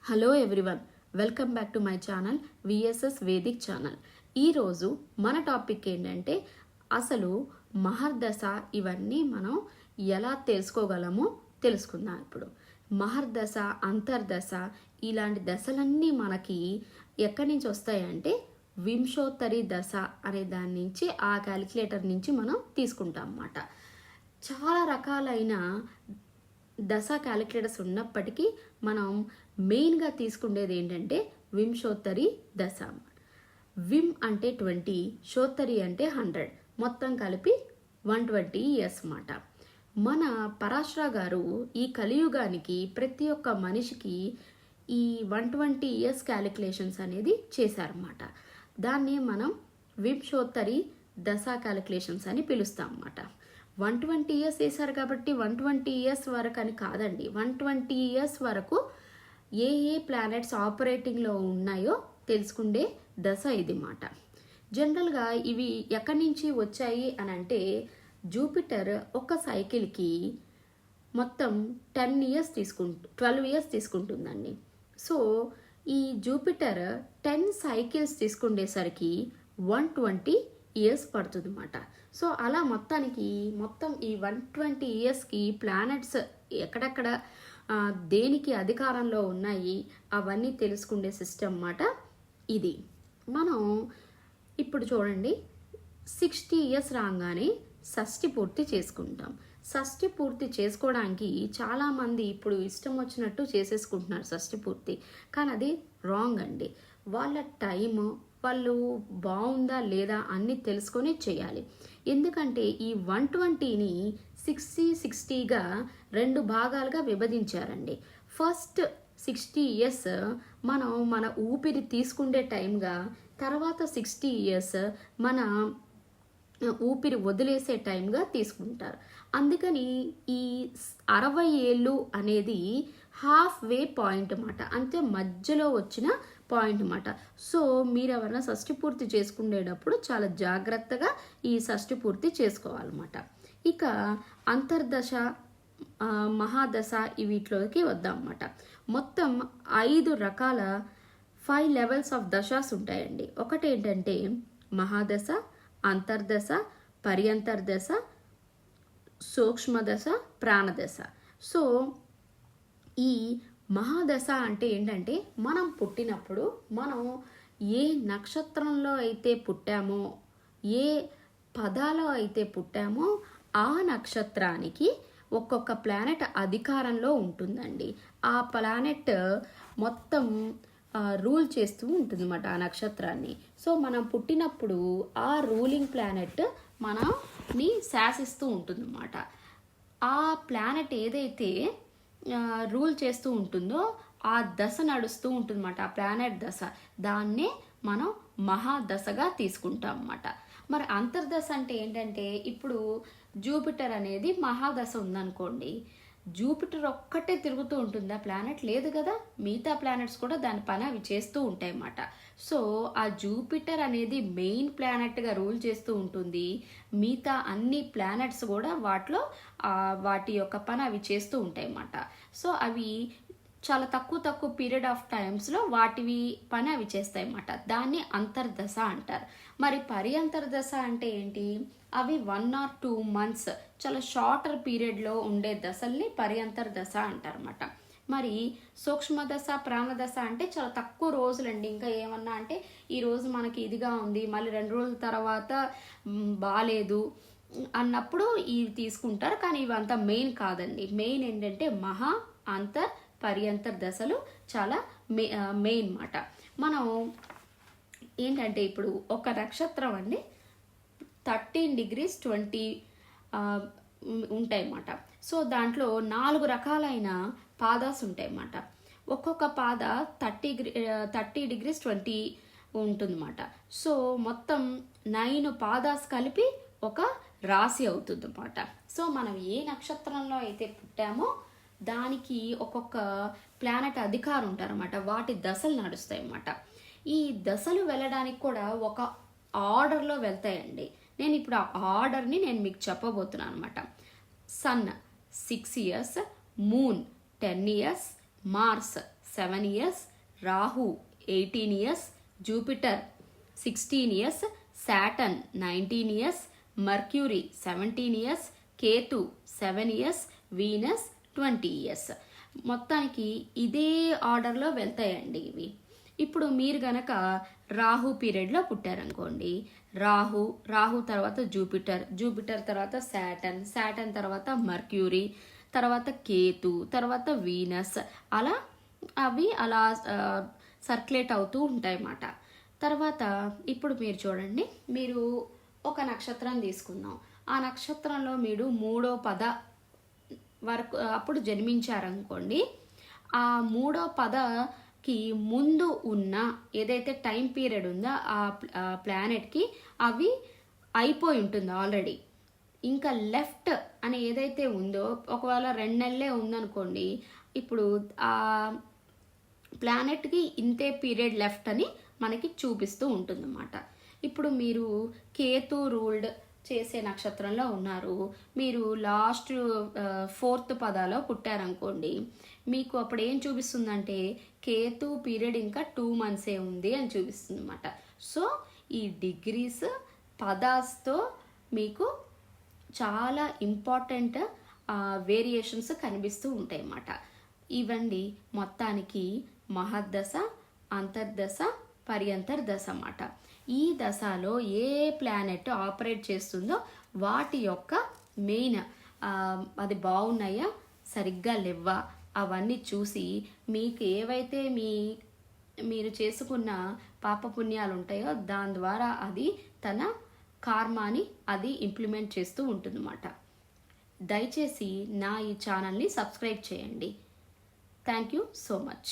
Hello everyone, welcome back to my channel VSS Vedic channel. ఈరోజు మన topic ఏంటంటే అసలు మహర్దశ ఇవన్నీ మనం ఎలా తెలుసుకోగలమో తెలుసుకుందాం. ఇప్పుడు మహర్దశ, అంతర్దశ ఇలాంటి దశలన్నీ మనకి ఎక్కడి నుంచి వస్తాయంటే వింశోత్తరి దశ అనే దాని నుంచి, ఆ క్యాలిక్యులేటర్ నుంచి మనం తీసుకుంటాం అన్నమాట. చాలా రకాలైన దశ క్యాలిక్యులేటర్స్ ఉన్నప్పటికీ మనం మెయిన్గా తీసుకునేది ఏంటంటే వింశోత్తరి దశ. విమ్ అంటే 20, శోత్తరి అంటే 100, మొత్తం కలిపి 120 ఇయర్స్ అన్నమాట. మన పరాశర గారు ఈ కలియుగానికి ప్రతి ఒక్క మనిషికి ఈ 120 ఇయర్స్ క్యాలిక్యులేషన్స్ అనేది చేశారన్నమాట. దాన్ని మనం వింశోత్తరి దశ క్యాలిక్యులేషన్స్ అని పిలుస్తాం అన్నమాట. 120 ఇయర్స్ వేశారు కాబట్టి 120 ఇయర్స్ వరకు అని కాదండి, 120 ఇయర్స్ వరకు ఏ ప్లానెట్స్ ఆపరేటింగ్లో ఉన్నాయో తెలుసుకుండే దశ ఇది మాట. జనరల్గా ఇవి ఎక్కడి నుంచి వచ్చాయి అని అంటే జూపిటర్ ఒక సైకిల్కి మొత్తం 12 ఇయర్స్ తీసుకుంటుందండి. సో ఈ జూపిటర్ 10 సైకిల్స్ తీసుకుండేసరికి 120 ఇయర్స్ పడుతుంది అన్నమాట. సో అలా మొత్తం ఈ 120 ఇయర్స్కి ప్లానెట్స్ ఎక్కడెక్కడ దేనికి అధికారంలో ఉన్నాయి అవన్నీ తెలుసుకునే సిస్టమ్ అన్నమాట ఇది. మనం ఇప్పుడు చూడండి, 60 ఇయర్స్ రాగానే షష్ఠి పూర్తి చేసుకుంటాం. షష్ఠి పూర్తి చేసుకోవడానికి చాలామంది ఇప్పుడు ఇష్టం వచ్చినట్టు చేసేసుకుంటున్నారు షష్ఠి పూర్తి, కానీ అది రాంగ్ అండి. వాళ్ళ టైము, వాళ్ళు బాగుందా లేదా అన్ని తెలుసుకొని చేయాలి. ఎందుకంటే ఈ 120ని 60-60గా 2 భాగాలుగా విభజించారండి. ఫస్ట్ 60 ఇయర్స్ మనం మన ఊపిరి తీసుకుండే టైంగా, తర్వాత 60 ఇయర్స్ మన ఊపిరి వదిలేసే టైంగా తీసుకుంటారు. అందుకని ఈ 60 ఏళ్ళు అనేది హాఫ్ వే పాయింట్ అన్నమాట, అంటే మధ్యలో వచ్చిన పాయింట్ అన్నమాట. సో మీరు ఎవరైనా షష్ఠి పూర్తి చేసుకునేటప్పుడు చాలా జాగ్రత్తగా ఈ షష్ఠి పూర్తి చేసుకోవాలన్నమాట. ఇక అంతర్దశ, మహాదశ వీటిలోకి వద్దాం అన్నమాట. మొత్తం 5 రకాల 5 లెవెల్స్ ఆఫ్ దశాస్ ఉంటాయండి. ఒకటి ఏంటంటే మహాదశ, అంతర్దశ, పర్యంతర్దశ, సూక్ష్మదశ, ప్రాణదశ. సో ఈ మహాదశ అంటే ఏంటంటే మనం పుట్టినప్పుడు మనం ఏ నక్షత్రంలో అయితే పుట్టామో, ఏ పదాలో అయితే పుట్టామో ఆ నక్షత్రానికి ఒక్కొక్క ప్లానెట్ అధికారంలో ఉంటుందండి. ఆ ప్లానెట్ మొత్తం రూల్ చేస్తూ ఉంటుంది అన్నమాట ఆ నక్షత్రాన్ని. సో మనం పుట్టినప్పుడు ఆ రూలింగ్ ప్లానెట్ మనని శాసిస్తూ ఉంటుంది అన్నమాట. ఆ ప్లానెట్ ఏదైతే రూల్ చేస్తూ ఉంటుందో ఆ దశ నడుస్తూ ఉంటుంది అన్నమాట, ఆ ప్లానెట్ దశ. దాన్నే మనం మహాదశగా తీసుకుంటాం అన్నమాట. మరి అంతర్దశ అంటే ఏంటంటే ఇప్పుడు జూపిటర్ అనేది మహాదశ ఉందనుకోండి, జూపిటర్ ఒక్కటే తిరుగుతూ ఉంటుందా ప్లానెట్? లేదు కదా, మిగతా ప్లానెట్స్ కూడా దాని పని అవి చేస్తూ ఉంటాయి అన్నమాట. సో ఆ జూపిటర్ అనేది మెయిన్ ప్లానెట్గా రూల్ చేస్తూ ఉంటుంది. మిగతా అన్ని ప్లానెట్స్ కూడా వాటి యొక్క పని అవి చేస్తూ ఉంటాయి అన్నమాట. సో అవి చాలా తక్కువ పీరియడ్ ఆఫ్ టైమ్స్లో వాటివి పని అవి చేస్తాయి అన్నమాట. దాన్ని అంతర్దశ అంటారు. మరి పర్యంతర్దశ అంటే ఏంటి? అవి 1 or 2 months చాలా షార్టర్ పీరియడ్లో ఉండే దశల్ని పర్యంతర్దశ అంటారన్నమాట. మరి సూక్ష్మదశ, ప్రాణదశ అంటే చాలా తక్కువ రోజులండి. ఇంకా ఏమన్నా అంటే ఈరోజు మనకి ఇదిగా ఉంది, మళ్ళీ 2 రోజుల తర్వాత బాగాలేదు అన్నప్పుడు ఇవి తీసుకుంటారు. కానీ ఇవంతా మెయిన్ కాదండి. మెయిన్ ఏంటంటే మహా, అంతర్, పర్యంతర్ దశలు చాలా మెయిన్ మాట. మనం ఏంటంటే ఇప్పుడు ఒక నక్షత్రం అండి 13 degrees 20 ఉంటాయి అన్నమాట. సో దాంట్లో 4 రకాలైన పాదాస్ ఉంటాయి అన్నమాట. ఒక్కొక్క పాద 30 degrees 20 ఉంటుందన్నమాట. సో మొత్తం 9 పాదాస్ కలిపి ఒక రాశి అవుతుంది అన్నమాట. సో మనం ఏ నక్షత్రంలో అయితే పుట్టామో దానికి ఒక్కొక్క ప్లానెట్ అధికారం ఉంటారన్నమాట. వాటి దశలు నడుస్తాయి అన్నమాట. ఈ దశలు వెళ్ళడానికి కూడా ఒక ఆర్డర్లో వెళ్తాయండి. నేను ఇప్పుడు ఆ ఆర్డర్ని మీకు చెప్పబోతున్నాను అనమాట. Sun 6 years, moon 10 years, Mars 7 years, Rahu 18 years, Jupiter 16 years, Saturn 19 years, Mercury 17 years, Ketu 7 years, Venus 20 years. మొత్తానికి ఇదే ఆర్డర్లో వెళ్తాయండి ఇవి. ఇప్పుడు మీరు గనక రాహు పీరియడ్లో పుట్టారనుకోండి, రాహు తర్వాత జూపిటర్ తర్వాత సాటర్న్ తర్వాత మర్క్యూరీ, తర్వాత కేతు, తర్వాత వీనస్, అలా సర్క్యులేట్ అవుతూ ఉంటాయన్నమాట. తర్వాత ఇప్పుడు మీరు చూడండి, మీరు ఒక నక్షత్రం తీసుకుందాం. ఆ నక్షత్రంలో మీరు 3వ పద వరకు అప్పుడు జన్మించారనుకోండి, ఆ 3వ పదకి ముందు ఉన్న ఏదైతే టైం పీరియడ్ ఉందో ఆ ప్లానెట్కి అవి అయిపోయి ఉంటుంది ఆల్రెడీ. ఇంకా లెఫ్ట్ అని ఏదైతే ఉందో, ఒకవేళ 2 నెలలే ఉందనుకోండి, ఇప్పుడు ఆ ప్లానెట్కి ఇంతే పీరియడ్ లెఫ్ట్ అని మనకి చూపిస్తూ ఉంటుందన్నమాట. ఇప్పుడు మీరు కేతు రూల్డ్ చేసే నక్షత్రంలో ఉన్నారు, మీరు లాస్ట్ 4th పదాలో పుట్టారనుకోండి, మీకు అప్పుడు ఏం చూపిస్తుందంటే కేతు పీరియడ్ ఇంకా 2 months ఉంది అని చూపిస్తుంది అన్నమాట. సో ఈ డిగ్రీస్ పదాస్తో మీకు చాలా ఇంపార్టెంట్ వేరియేషన్స్ కనిపిస్తూ ఉంటాయి అన్నమాట. ఇవండి మొత్తానికి మహర్దశ, అంతర్దశ, పర్యంతర్దశ అన్నమాట. ఈ దశలో ఏ ప్లానెట్ ఆపరేట్ చేస్తుందో వాటి యొక్క మెయిన్ అది బాగున్నాయా, సరిగ్గా లేవా, అవన్నీ చూసి మీకు ఏవైతే మీరు చేసుకున్న పాపపుణ్యాలు ఉంటాయో దాని ద్వారా అది తన కార్మాని అది ఇంప్లిమెంట్ చేస్తూ ఉంటుందన్నమాట. దయచేసి నా ఈ ఛానల్ని సబ్స్క్రైబ్ చేయండి. Thank you so much.